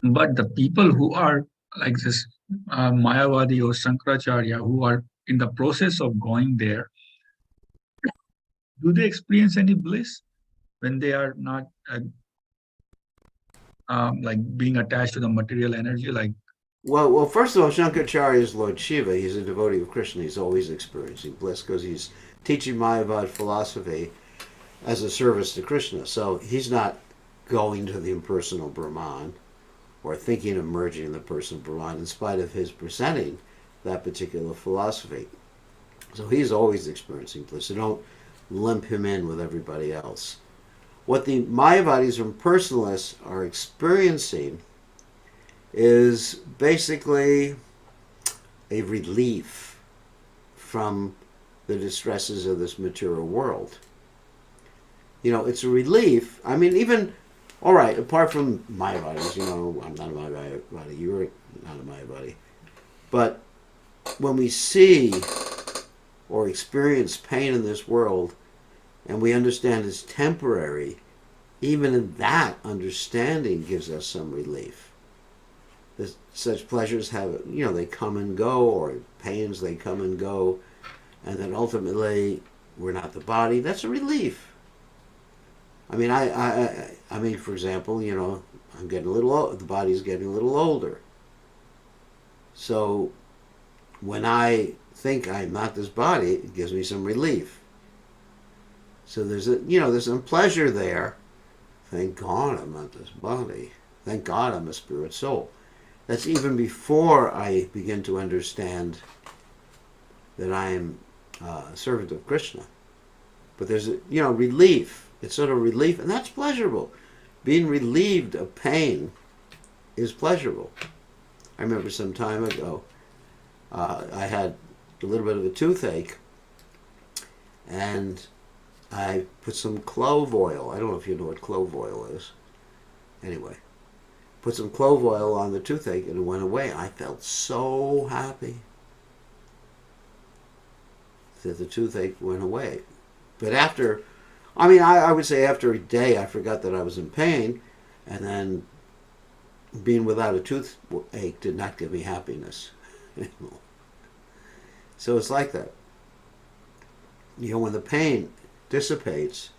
But the people who are like this Mayavadi or Shankaracharya, who are in the process of going there, do they experience any bliss when they are not like being attached to the material energy, like Well, first of all, Shankaracharya is Lord Shiva. He's a devotee of Krishna. He's always experiencing bliss because he's teaching Mayavad philosophy as a service to Krishna. So he's not going to the impersonal Brahman or thinking of merging the personal Brahman in spite of his presenting that particular philosophy. So he's always experiencing bliss. So don't lump him in with everybody else. What the Mayavadis or impersonalists are experiencing is basically a relief from the distresses of this material world. You know, it's a relief. I mean, even, all right, apart from Mayavadis, you know, I'm not a Mayavadi, you're not a Mayavadi. But when we see or experience pain in this world and we understand it's temporary, even in that understanding gives us some relief. Such pleasures have, you know, they come and go, or pains, they come and go, and then ultimately we're not the body. That's a relief. I mean, I mean, for example, you know, I'm getting a little old, the body's getting a little older. So when I think I'm not this body, it gives me some relief. So there's a, you know, there's some pleasure there. Thank God I'm not this body. Thank God I'm a spirit soul. That's even before I begin to understand that I am a servant of Krishna. But there's a, you know, relief. It's sort of relief, and that's pleasurable. Being relieved of pain is pleasurable. I remember some time ago, I had a little bit of a toothache, and I put some clove oil. I don't know if you know what clove oil is. Anyway, put some clove oil on the toothache and it went away. I felt so happy that the toothache went away. But after, I mean, I would say after a day, I forgot that I was in pain, and then being without a toothache did not give me happiness anymore. So it's like that. You know, when the pain dissipates,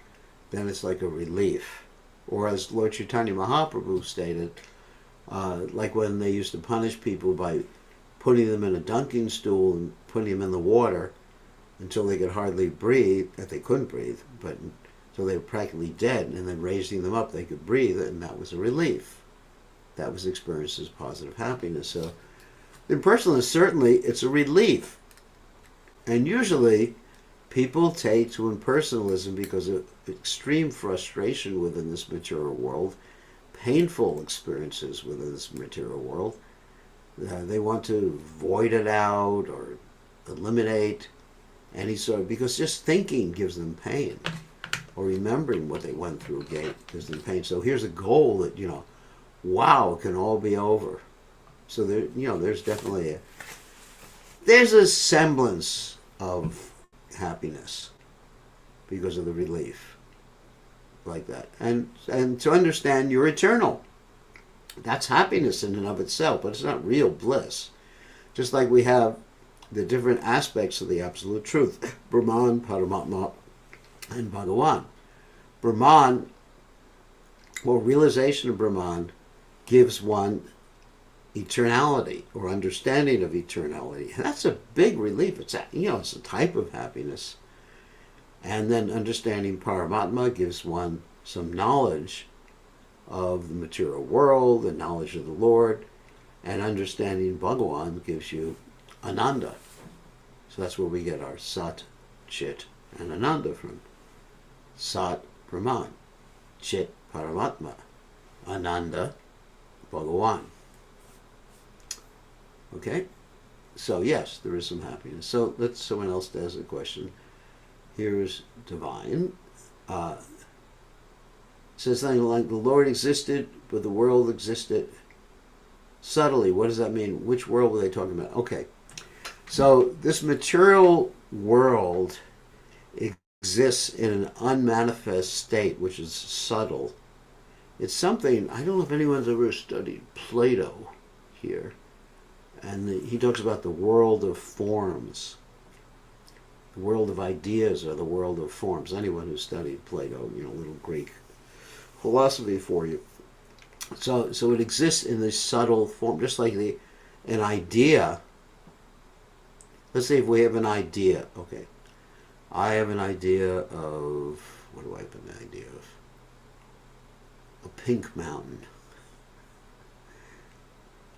then it's like a relief. Or as Lord Chaitanya Mahaprabhu stated, like when they used to punish people by putting them in a dunking stool and putting them in the water until they could hardly breathe, that they couldn't breathe, but until they were practically dead, and then raising them up they could breathe, and that was a relief. That was experienced as positive happiness. So in personalness, certainly it's a relief. And usually people take to impersonalism because of extreme frustration within this material world, painful experiences within this material world. They want to void it out or eliminate any sort of, because just thinking gives them pain, or remembering what they went through gives them pain. So here's a goal that, you know, wow, it can all be over. So there, you know, there's definitely there's a semblance of happiness because of the relief, like that, and to understand you're eternal. That's happiness in and of itself, but it's not real bliss. Just like we have the different aspects of the absolute truth: Brahman, Paramatma, and Bhagawan. Brahman, or realization of Brahman, gives one eternality or understanding of eternality. And that's a big relief. It's a, you know, it's a type of happiness. And then understanding Paramatma gives one some knowledge of the material world, the knowledge of the Lord, and understanding Bhagawan gives you Ananda. So that's where we get our Sat, Chit, and Ananda from. Sat, Brahman; Chit, Paramatma; Ananda, Bhagawan. Okay? So yes, there is some happiness. So let's, someone else does a question. Here's Divine. Says something like, the Lord existed, but the world existed subtly. What does that mean? Which world were they talking about? Okay. So this material world exists in an unmanifest state, which is subtle. It's something, I don't know if anyone's ever studied Plato here. And he talks about the world of forms. The world of ideas, or the world of forms. Anyone who studied Plato, you know, little Greek philosophy for you. So it exists in this subtle form, just like an idea. Let's say if we have an idea, okay. I have an idea of, what do I have an idea of? A pink mountain.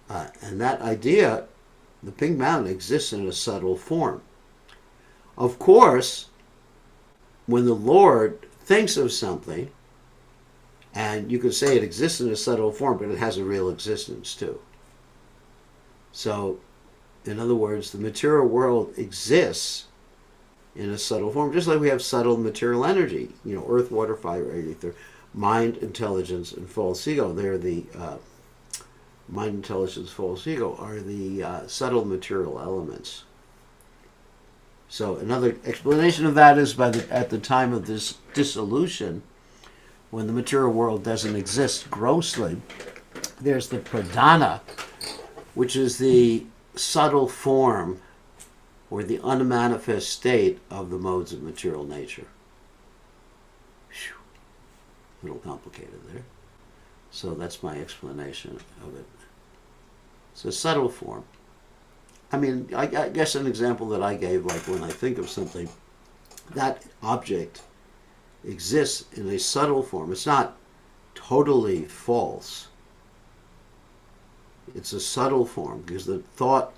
And that idea, the pink mountain, exists in a subtle form. Of course, when the Lord thinks of something, and you could say it exists in a subtle form, but it has a real existence too. So, in other words, the material world exists in a subtle form, just like we have subtle material energy. You know, earth, water, fire, air, ether, mind, intelligence, and false ego. They're the mind, intelligence, false ego are the subtle material elements. So another explanation of that is at the time of this dissolution, when the material world doesn't exist grossly, there's the pradhana, which is the subtle form or the unmanifest state of the modes of material nature. Whew. A little complicated there. So that's my explanation of it. It's a subtle form. I mean, I guess an example that I gave, like when I think of something, that object exists in a subtle form. It's not totally false. It's a subtle form because the thought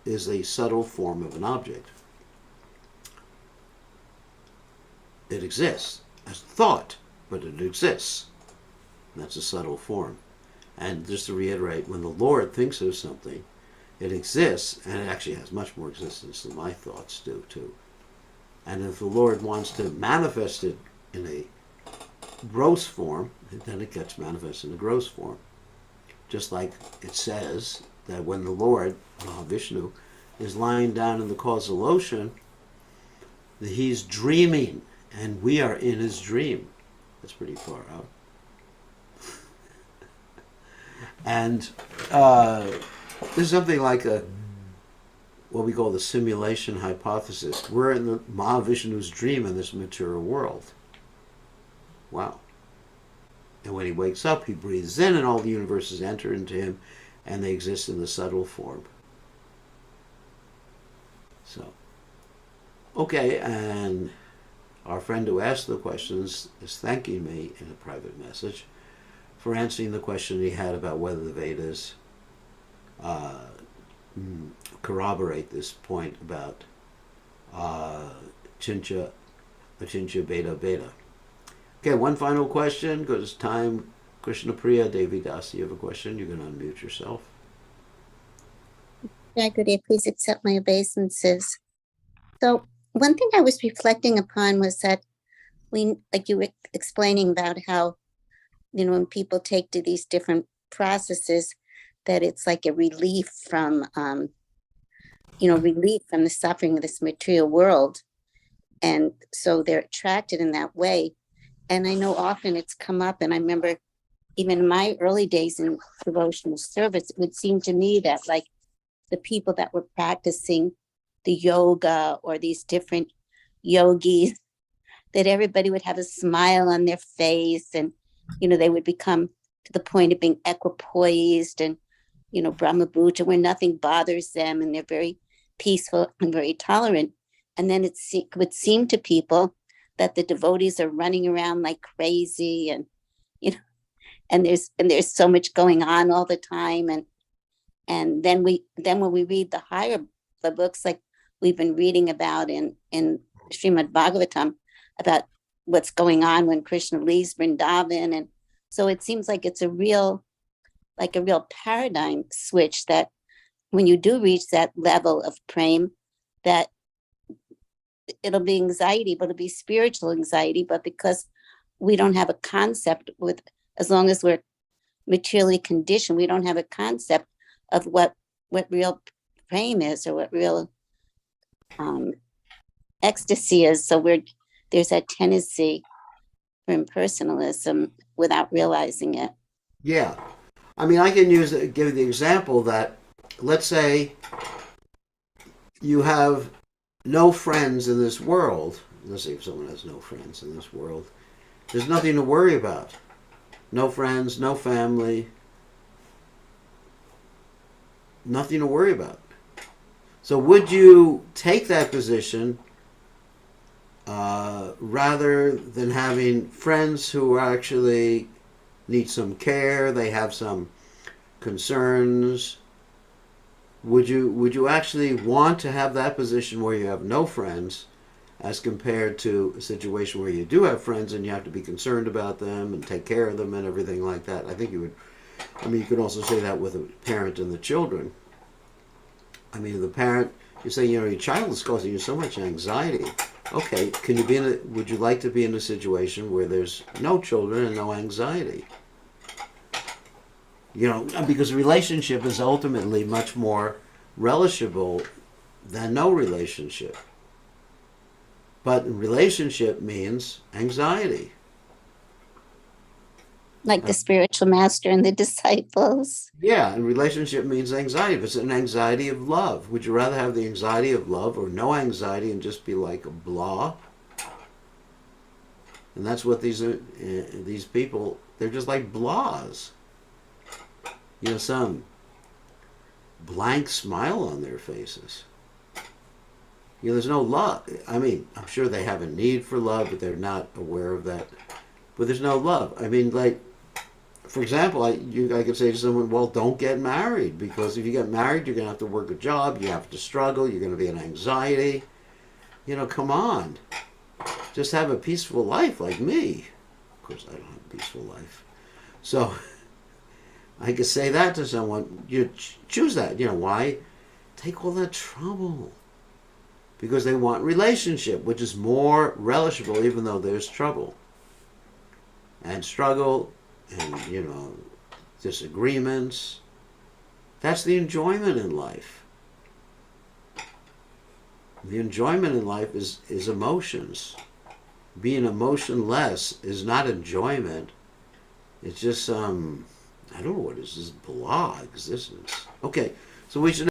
is a subtle form of an object. It exists as thought, but it exists. And that's a subtle form. And just to reiterate, when the Lord thinks of something, it exists, and it actually has much more existence than my thoughts do, too. And if the Lord wants to manifest it in a gross form, then it gets manifested in a gross form. Just like it says that when the Lord, Vishnu, is lying down in the causal ocean, that he's dreaming, and we are in his dream. That's pretty far out. And there's something like what we call the simulation hypothesis. We're in the Mahavishnu's dream in this material world. Wow. And when he wakes up, he breathes in, and all the universes enter into him, and they exist in the subtle form. So, okay, and our friend who asked the questions is thanking me in a private message for answering the question he had about whether the Vedas corroborate this point about Chincha, Achincha, Beta, Beta. Okay, one final question, because it's time. Krishna Priya, Devi Das, you have a question? You can unmute yourself. Yeah, good day. Please accept my obeisances. So one thing I was reflecting upon was that like you were explaining about how, when people take to these different processes, that it's like a relief from, relief from the suffering of this material world. And so they're attracted in that way. And I know often it's come up, and I remember even in my early days in devotional service, it would seem to me that like the people that were practicing the yoga or these different yogis, that everybody would have a smile on their face, and, they would become to the point of being equipoised and, Brahmabhuta, where nothing bothers them, and they're very peaceful and very tolerant. And then it would seem to people that the devotees are running around like crazy, and, and there's so much going on all the time. And then when we read the books like we've been reading about in Srimad Bhagavatam about what's going on when Krishna leaves Vrindavan. And so it seems like it's a real paradigm switch, that when you do reach that level of prema, that it'll be anxiety, but it'll be spiritual anxiety. But because we don't have a concept as long as we're materially conditioned, we don't have a concept of what real prema is, or what real ecstasy is. So there's that tendency for impersonalism without realizing it. Yeah. I mean, I can give the example that, let's say you have no friends in this world. Let's say if someone has no friends in this world, there's nothing to worry about. no friends, no family, nothing to worry about. So would you take that position rather than having friends who actually need some care, they have some concerns? Would you actually want to have that position where you have no friends, as compared to a situation where you do have friends and you have to be concerned about them and take care of them and everything like that? I think you would. I mean, you could also say that with a parent and the children. I mean, the parent, you say, your child is causing you so much anxiety. Okay, can you be in a, would you like to be in a situation where there's no children and no anxiety? Because a relationship is ultimately much more relishable than no relationship. But relationship means anxiety. Like the spiritual master and the disciples. Yeah, and relationship means anxiety. If it's an anxiety of love, would you rather have the anxiety of love or no anxiety and just be like a blah? And that's what these people, they're just like blahs. Some blank smile on their faces. There's no love. I mean, I'm sure they have a need for love, but they're not aware of that. But there's no love. I mean, like, for example, I could say to someone, well, don't get married, because if you get married, you're going to have to work a job, you have to struggle, you're going to be in anxiety. Come on. Just have a peaceful life like me. Of course, I don't have a peaceful life. So I could say that to someone. You choose that. Why take all that trouble? Because they want relationship, which is more relishable, even though there's trouble and struggle and disagreements. That's the enjoyment in life. The enjoyment in life is emotions. Being emotionless is not enjoyment. It's just I don't know what is this blah existence. Okay, so we should